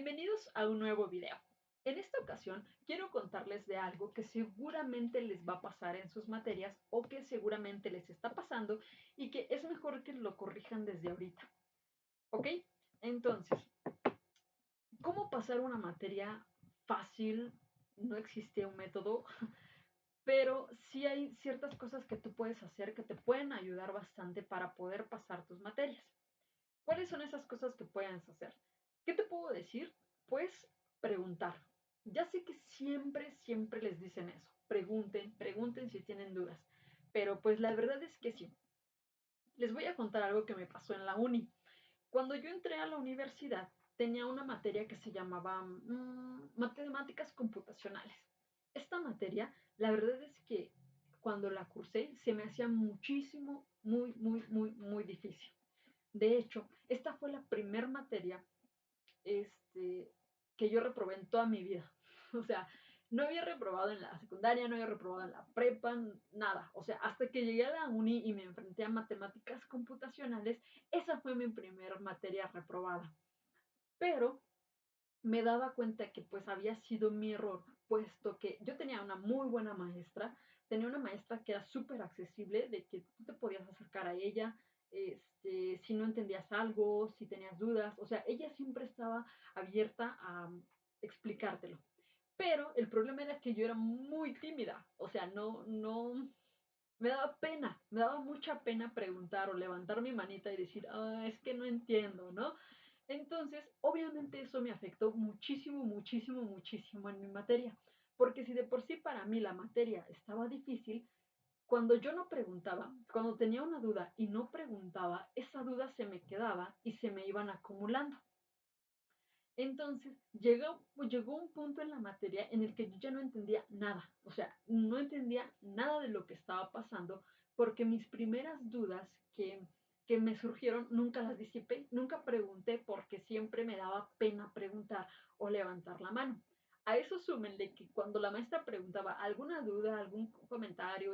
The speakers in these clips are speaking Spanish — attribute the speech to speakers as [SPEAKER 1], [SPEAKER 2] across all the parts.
[SPEAKER 1] Bienvenidos a un nuevo video. En esta ocasión quiero contarles de algo que seguramente les va a pasar en sus materias o que seguramente les está pasando y que es mejor que lo corrijan desde ahorita. ¿Ok? Entonces, ¿cómo pasar una materia fácil? No existe un método, pero sí hay ciertas cosas que tú puedes hacer que te pueden ayudar bastante para poder pasar tus materias. ¿Cuáles son esas cosas que puedes hacer? ¿Qué te puedo decir? Pues preguntar. Ya sé que siempre les dicen eso. Pregunten si tienen dudas. Pero pues la verdad es que sí. Les voy a contar algo que me pasó en la uni. Cuando yo entré a la universidad, tenía una materia que se llamaba matemáticas computacionales. Esta materia, la verdad es que cuando la cursé, se me hacía muchísimo, muy difícil. De hecho, esta fue la primera materia este, que yo reprobé en toda mi vida. O sea, no había reprobado en la secundaria, no había reprobado en la prepa, nada. O sea, hasta que llegué a la uni y me enfrenté a matemáticas computacionales, esa fue mi primera materia reprobada. Pero me daba cuenta que pues había sido mi error, puesto que yo tenía una muy buena maestra, tenía una maestra que era súper accesible, de que tú te podías acercar a ella, si no entendías algo, si tenías dudas, o sea, ella siempre estaba abierta a explicártelo. Pero el problema era que yo era muy tímida, o sea, me daba pena, me daba mucha pena preguntar o levantar mi manita y decir, es que no entiendo, ¿no? Entonces, obviamente eso me afectó muchísimo en mi materia, porque si de por sí para mí la materia estaba difícil, cuando yo no preguntaba, cuando tenía una duda y no preguntaba, esa duda se me quedaba y se me iban acumulando. Entonces llegó un punto en la materia en el que yo ya no entendía nada, o sea, no entendía nada de lo que estaba pasando porque mis primeras dudas que me surgieron nunca las disipé, nunca pregunté porque siempre me daba pena preguntar o levantar la mano. A eso súmenle que cuando la maestra preguntaba alguna duda, algún comentario,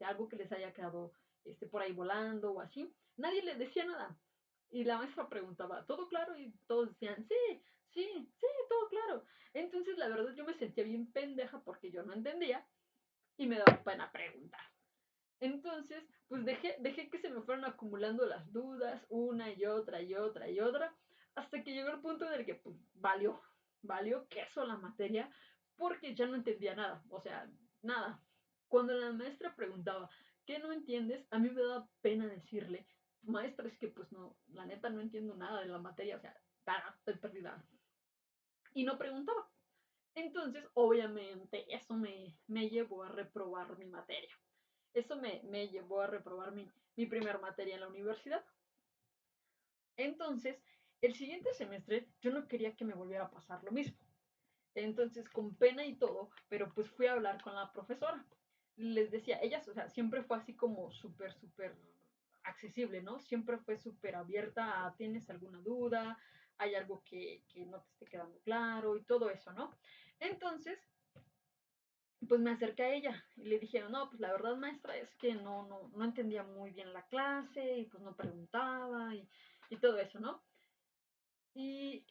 [SPEAKER 1] algo que les haya quedado por ahí volando o así, nadie le decía nada. Y la maestra preguntaba, ¿todo claro? Y todos decían, sí, todo claro. Entonces, la verdad, yo me sentía bien pendeja porque yo no entendía y me daba pena preguntar. Entonces, pues dejé que se me fueran acumulando las dudas, una y otra, hasta que llegó el punto en el que pues, valió queso la materia, porque ya no entendía nada, o sea, nada. Cuando la maestra preguntaba, ¿qué no entiendes? A mí me daba pena decirle, maestra, es que pues no, la neta no entiendo nada de la materia, o sea, nada, estoy perdida. Y no preguntaba. Entonces, obviamente, eso me llevó a reprobar mi materia. Eso me llevó a reprobar mi primer materia en la universidad. Entonces, el siguiente semestre yo no quería que me volviera a pasar lo mismo. Entonces, con pena y todo, pero pues fui a hablar con la profesora. Les decía, ella, o sea, siempre fue así como súper accesible, ¿no? Siempre fue súper abierta a, ¿tienes alguna duda? ¿Hay algo que no te esté quedando claro? Y todo eso, ¿no? Entonces, pues me acerqué a ella y le dije, no, pues la verdad, maestra, es que no entendía muy bien la clase y pues no preguntaba y todo eso, ¿no? Y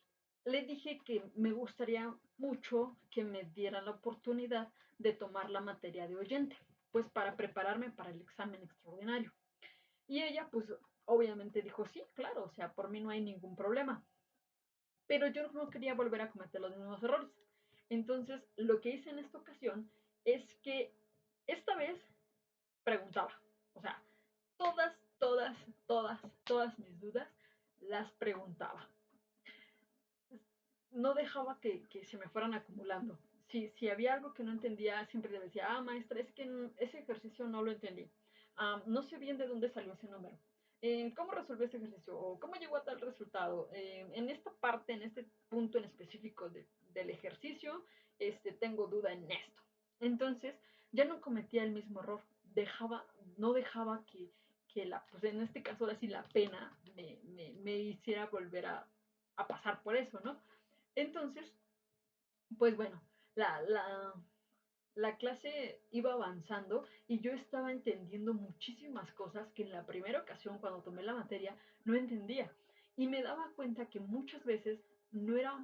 [SPEAKER 1] le dije que me gustaría mucho que me diera la oportunidad de tomar la materia de oyente, pues para prepararme para el examen extraordinario. Y ella, pues obviamente dijo, sí, claro, o sea, por mí no hay ningún problema. Pero yo no quería volver a cometer los mismos errores. Entonces, lo que hice en esta ocasión es que esta vez preguntaba. O sea, todas mis dudas las preguntaba. No dejaba que se me fueran acumulando. Si había algo que no entendía, siempre le decía, maestra, es que ese ejercicio no lo entendí. No sé bien de dónde salió ese número. ¿Cómo resolví ese ejercicio? ¿O cómo llegó a tal resultado? En esta parte, en este punto en específico del ejercicio, tengo duda en esto. Entonces, ya no cometía el mismo error. No dejaba pues en este caso, ahora sí, la pena me hiciera volver a pasar por eso, ¿no? Entonces, pues bueno, la, la, la clase iba avanzando y yo estaba entendiendo muchísimas cosas que en la primera ocasión, cuando tomé la materia, no entendía. Y me daba cuenta que muchas veces no era,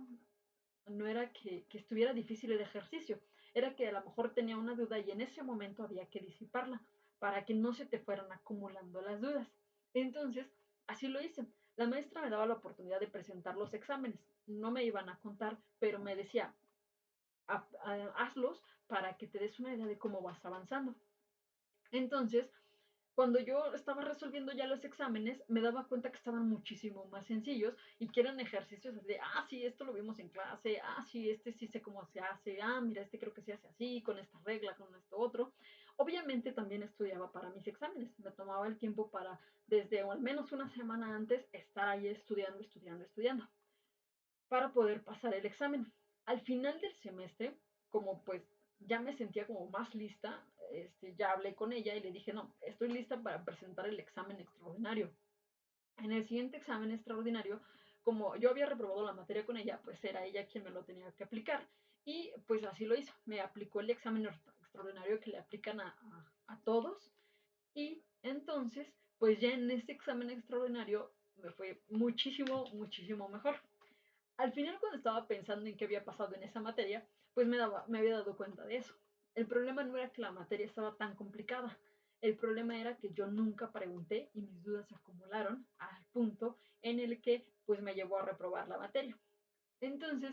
[SPEAKER 1] no era que estuviera difícil el ejercicio, era que a lo mejor tenía una duda y en ese momento había que disiparla para que no se te fueran acumulando las dudas. Entonces, así lo hice. La maestra me daba la oportunidad de presentar los exámenes. No me iban a contar, pero me decía, hazlos para que te des una idea de cómo vas avanzando. Entonces, cuando yo estaba resolviendo ya los exámenes, me daba cuenta que estaban muchísimo más sencillos y que eran ejercicios de, sí, esto lo vimos en clase, sí, este sí sé cómo se hace, mira, este creo que se hace así, con esta regla, con esto otro. Obviamente también estudiaba para mis exámenes, me tomaba el tiempo para, desde al menos una semana antes, estar ahí estudiando, estudiando, estudiando, para poder pasar el examen. Al final del semestre, como pues ya me sentía como más lista, ya hablé con ella y le dije, no, estoy lista para presentar el examen extraordinario. En el siguiente examen extraordinario, como yo había reprobado la materia con ella, pues era ella quien me lo tenía que aplicar. Y pues así lo hizo. Me aplicó el examen extraordinario que le aplican a todos. Y entonces, pues ya en este examen extraordinario me fue muchísimo, muchísimo mejor. Al final, cuando estaba pensando en qué había pasado en esa materia, pues me había dado cuenta de eso. El problema no era que la materia estaba tan complicada, el problema era que yo nunca pregunté y mis dudas se acumularon al punto en el que pues me llevó a reprobar la materia. Entonces,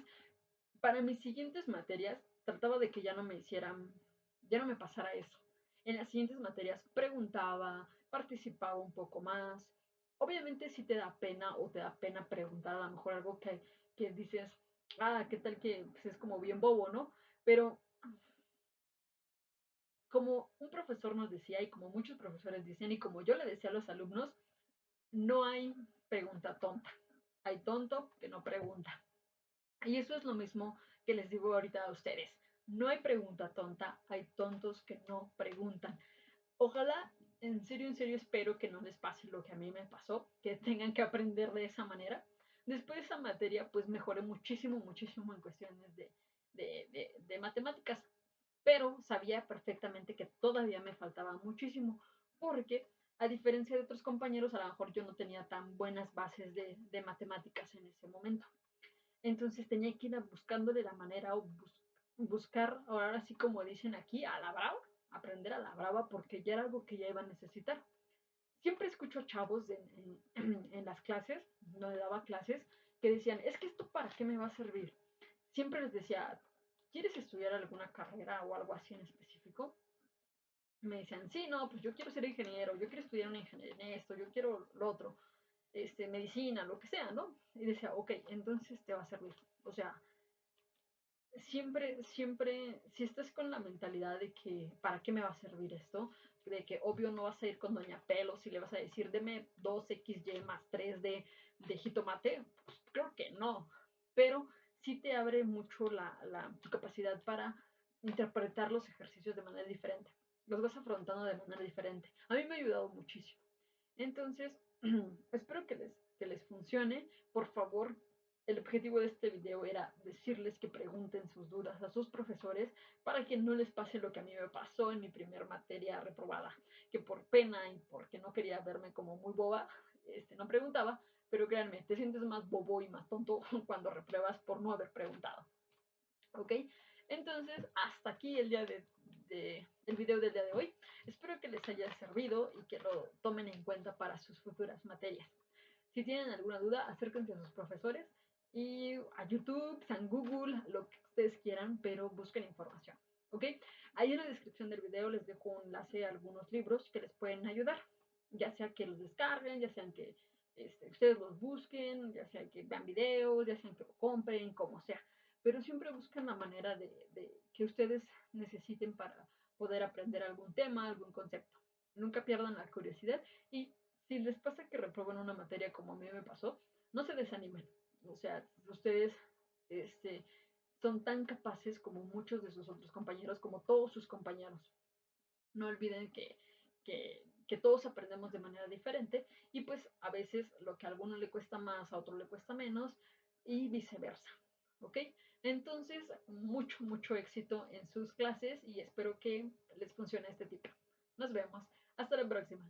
[SPEAKER 1] para mis siguientes materias, trataba de que ya no me pasara eso. En las siguientes materias preguntaba, participaba un poco más. Obviamente si te da pena o te da pena preguntar a lo mejor algo que dices, qué tal que pues, es como bien bobo, ¿no? Pero como un profesor nos decía y como muchos profesores dicen y como yo le decía a los alumnos, no hay pregunta tonta. Hay tonto que no pregunta. Y eso es lo mismo que les digo ahorita a ustedes. No hay pregunta tonta, hay tontos que no preguntan. Ojalá, en serio espero que no les pase lo que a mí me pasó, que tengan que aprender de esa manera. Después de esa materia, pues mejoré muchísimo, muchísimo en cuestiones de matemáticas, pero sabía perfectamente que todavía me faltaba muchísimo, porque a diferencia de otros compañeros, a lo mejor yo no tenía tan buenas bases de matemáticas en ese momento. Entonces tenía que ir buscándole la manera o buscar, ahora sí como dicen aquí, a la brava, aprender a la brava porque ya era algo que ya iba a necesitar. Siempre escucho chavos en las clases, donde daba clases, que decían, es que esto para qué me va a servir. Siempre les decía, ¿quieres estudiar alguna carrera o algo así en específico? Me decían, sí, no, pues yo quiero ser ingeniero, yo quiero estudiar una ingeniería en esto, yo quiero lo otro, medicina, lo que sea, ¿no? Y decía, ok, entonces te va a servir. O sea, siempre, si estás con la mentalidad de que, ¿para qué me va a servir esto? De que obvio no vas a ir con Doña Pelos y le vas a decir, deme 2XY más 3 de jitomate, pues creo que no. Pero sí te abre mucho tu capacidad para interpretar los ejercicios de manera diferente. Los vas afrontando de manera diferente. A mí me ha ayudado muchísimo. Entonces, espero que les funcione. Por favor, el objetivo de este video era decirles que pregunten sus dudas a sus profesores para que no les pase lo que a mí me pasó en mi primer materia reprobada, que por pena y porque no quería verme como muy boba, no preguntaba, pero créanme, te sientes más bobo y más tonto cuando repruebas por no haber preguntado. ¿Ok? Entonces, hasta aquí el video del día de hoy. Espero que les haya servido y que lo tomen en cuenta para sus futuras materias. Si tienen alguna duda, acérquense a sus profesores y a YouTube, a Google, lo que ustedes quieran, pero busquen información. ¿Ok? Ahí en la descripción del video les dejo un enlace a algunos libros que les pueden ayudar, ya sea que los descarguen, ya sean que ustedes los busquen, ya sea que vean videos, ya sean que lo compren, como sea. Pero siempre busquen la manera de que ustedes necesiten para poder aprender algún tema, algún concepto. Nunca pierdan la curiosidad y si les pasa que reprueban una materia como a mí me pasó, no se desanimen. O sea, ustedes son tan capaces como muchos de sus otros compañeros, como todos sus compañeros. No olviden que todos aprendemos de manera diferente y pues a veces lo que a alguno le cuesta más, a otro le cuesta menos y viceversa. ¿Ok? Entonces, mucho, mucho éxito en sus clases y espero que les funcione este tipo. Nos vemos. Hasta la próxima.